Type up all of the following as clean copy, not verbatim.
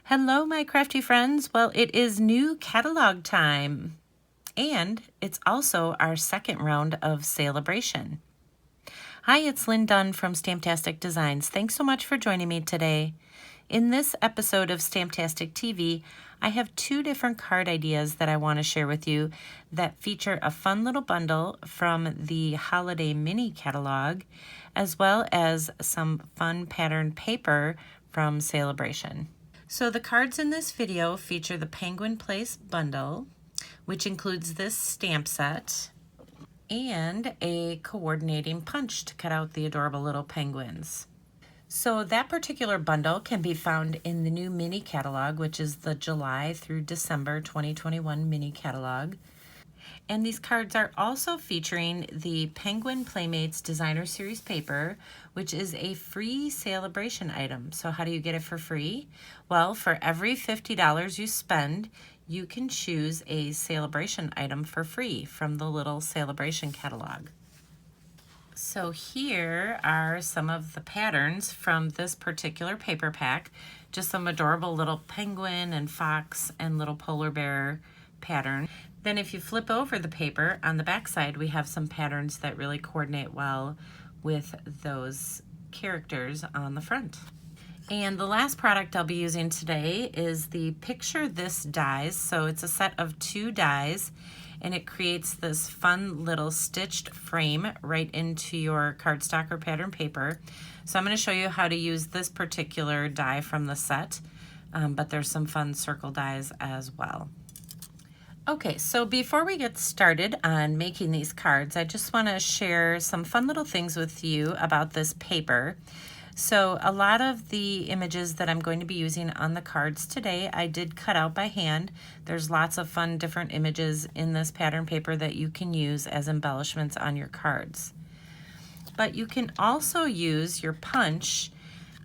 Hello, my crafty friends. Well, it is new catalog time, and it's also our second round of Saleabration. Hi, it's Lynn Dunn from Stamptastic Designs. Thanks so much for joining me today. In this episode of Stamptastic TV, I have two different card ideas that I want to share with you that feature a fun little bundle from the Holiday Mini catalog, as well as some fun pattern paper from Saleabration. So the cards in this video feature the Penguin Place bundle, which includes this stamp set and a coordinating punch to cut out the adorable little penguins. So that particular bundle can be found in the new mini catalog, which is the July through December 2021 mini catalog. And these cards are also featuring the Penguin Playmates Designer Series paper, which is a free Saleabration item. So how do you get it for free? Well, for every $50 you spend, you can choose a Saleabration item for free from the little Saleabration catalog. So here are some of the patterns from this particular paper pack. Just some adorable little penguin and fox and little polar bear pattern. Then if you flip over the paper, on the back side we have some patterns that really coordinate well with those characters on the front. And the last product I'll be using today is the Picture This dies. So it's a set of 2 dies, and it creates this fun little stitched frame right into your cardstock or pattern paper. So I'm going to show you how to use this particular die from the set, but there's some fun circle dies as well. Okay, so before we get started on making these cards, I just want to share some fun little things with you about this paper. So a lot of the images that I'm going to be using on the cards today, I did cut out by hand. There's lots of fun different images in this pattern paper that you can use as embellishments on your cards. But you can also use your punch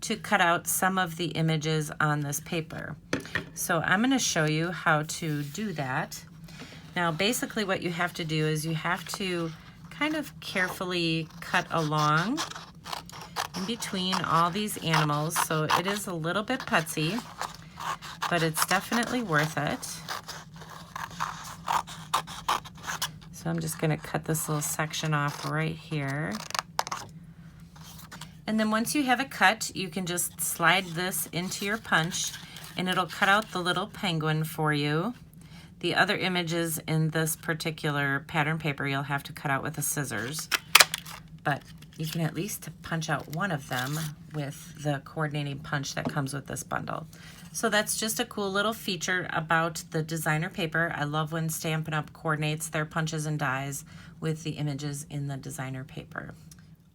to cut out some of the images on this paper. So I'm going to show you how to do that. Now basically what you have to do is you have to kind of carefully cut along in between all these animals. So it is a little bit putsy, but it's definitely worth it. So I'm just going to cut this little section off right here. And then once you have it cut, you can just slide this into your punch and it'll cut out the little penguin for you. The other images in this particular pattern paper you'll have to cut out with the scissors, but you can at least punch out one of them with the coordinating punch that comes with this bundle. So that's just a cool little feature about the designer paper. I love when Stampin' Up! Coordinates their punches and dies with the images in the designer paper.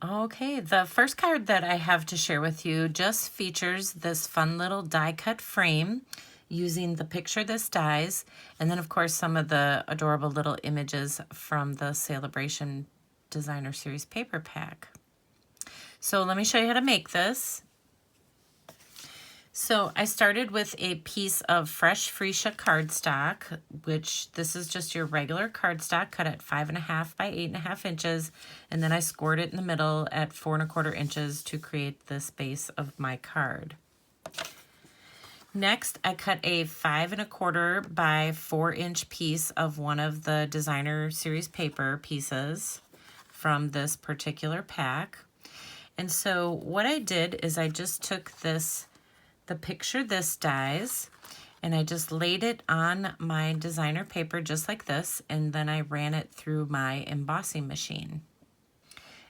Okay, the first card that I have to share with you just features this fun little die cut frame using the Picture This dies, and then of course some of the adorable little images from the Saleabration Designer Series paper pack. So let me show you how to make this. So I started with a piece of fresh freesia cardstock, which this is just your regular cardstock cut at 5.5 by 8.5 inches, and then I scored it in the middle at 4.25 inches to create this base of my card. Next, I cut a 5.25 by 4-inch piece of one of the Designer Series paper pieces from this particular pack. And so what I did is I just took the Picture This dies, and I just laid it on my designer paper just like this, and then I ran it through my embossing machine.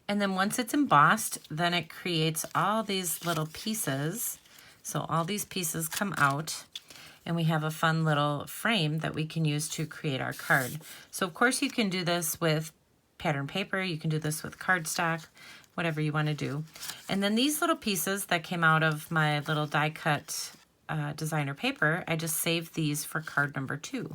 And then once it's embossed, then it creates all these little pieces. So all these pieces come out, and we have a fun little frame that we can use to create our card. So of course you can do this with pattern paper, you can do this with cardstock, whatever you want to do. And then these little pieces that came out of my little die cut designer paper, I just saved these for card number 2.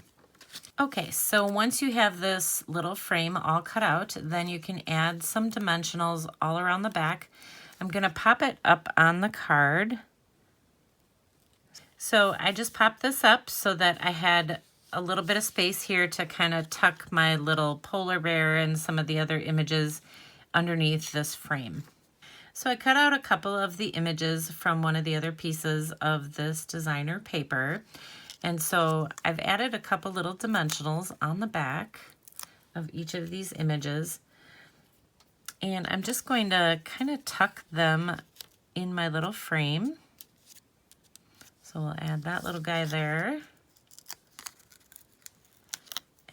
Okay, so once you have this little frame all cut out, then you can add some dimensionals all around the back. I'm going to pop it up on the card. So I just popped this up so that I had a little bit of space here to kind of tuck my little polar bear and some of the other images underneath this frame. So I cut out a couple of the images from one of the other pieces of this designer paper. And so I've added a couple little dimensionals on the back of each of these images. And I'm just going to kind of tuck them in my little frame. So we'll add that little guy there.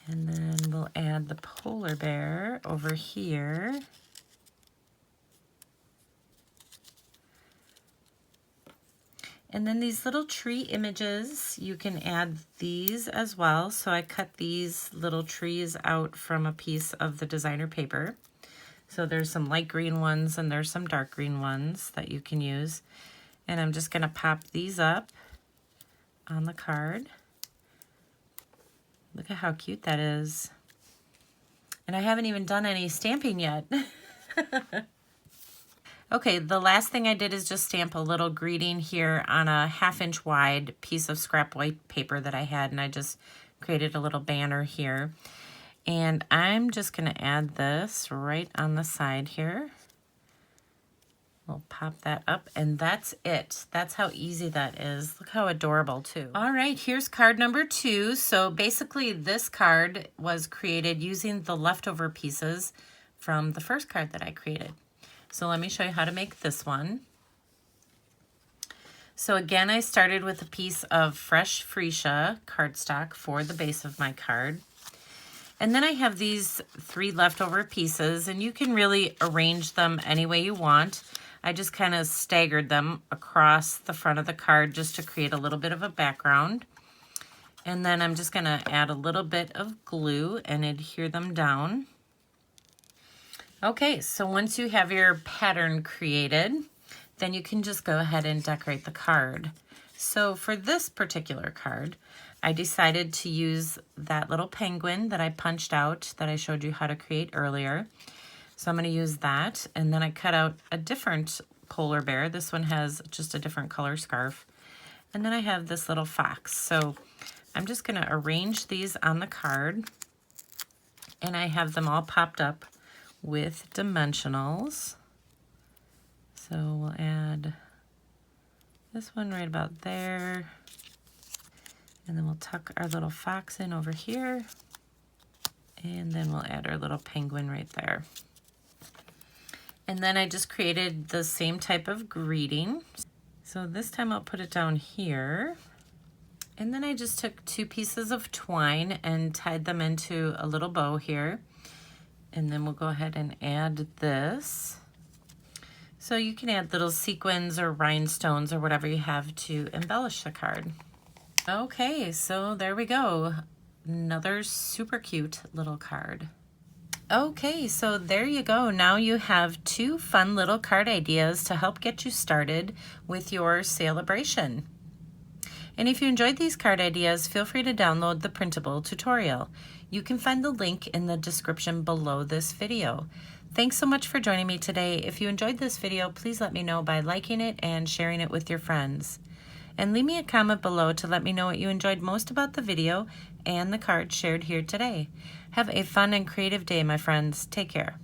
And then we'll add the polar bear over here. And then these little tree images, you can add these as well. So I cut these little trees out from a piece of the designer paper. So there's some light green ones and there's some dark green ones that you can use. And I'm just gonna pop these up on the card. Look at how cute that is. And I haven't even done any stamping yet. Okay, the last thing I did is just stamp a little greeting here on a 1/2 inch wide piece of scrap white paper that I had, and I just created a little banner here. And I'm just gonna add this right on the side here. We'll pop that up, and that's it. That's how easy that is. Look how adorable too. All right, here's card number 2. So basically this card was created using the leftover pieces from the first card that I created. So let me show you how to make this one. So again, I started with a piece of fresh freesia cardstock for the base of my card. And then I have these 3 leftover pieces, and you can really arrange them any way you want. I just kind of staggered them across the front of the card just to create a little bit of a background. And then I'm just gonna add a little bit of glue and adhere them down. Okay, so once you have your pattern created, then you can just go ahead and decorate the card. So for this particular card, I decided to use that little penguin that I punched out that I showed you how to create earlier. So I'm going to use that, and then I cut out a different polar bear. This one has just a different color scarf. And then I have this little fox. So I'm just going to arrange these on the card, and I have them all popped up with dimensionals. So we'll add this one right about there. And then we'll tuck our little fox in over here. And then we'll add our little penguin right there. And then I just created the same type of greeting. So this time I'll put it down here. And then I just took 2 pieces of twine and tied them into a little bow here. And then we'll go ahead and add this. So you can add little sequins or rhinestones or whatever you have to embellish the card. Okay, so there we go. Another super cute little card. Okay, so there you go. Now you have 2 fun little card ideas to help get you started with your Saleabration. And if you enjoyed these card ideas, feel free to download the printable tutorial. You can find the link in the description below this video. Thanks so much for joining me today. If you enjoyed this video, please let me know by liking it and sharing it with your friends. And leave me a comment below to let me know what you enjoyed most about the video and the card shared here today. Have a fun and creative day, my friends. Take care.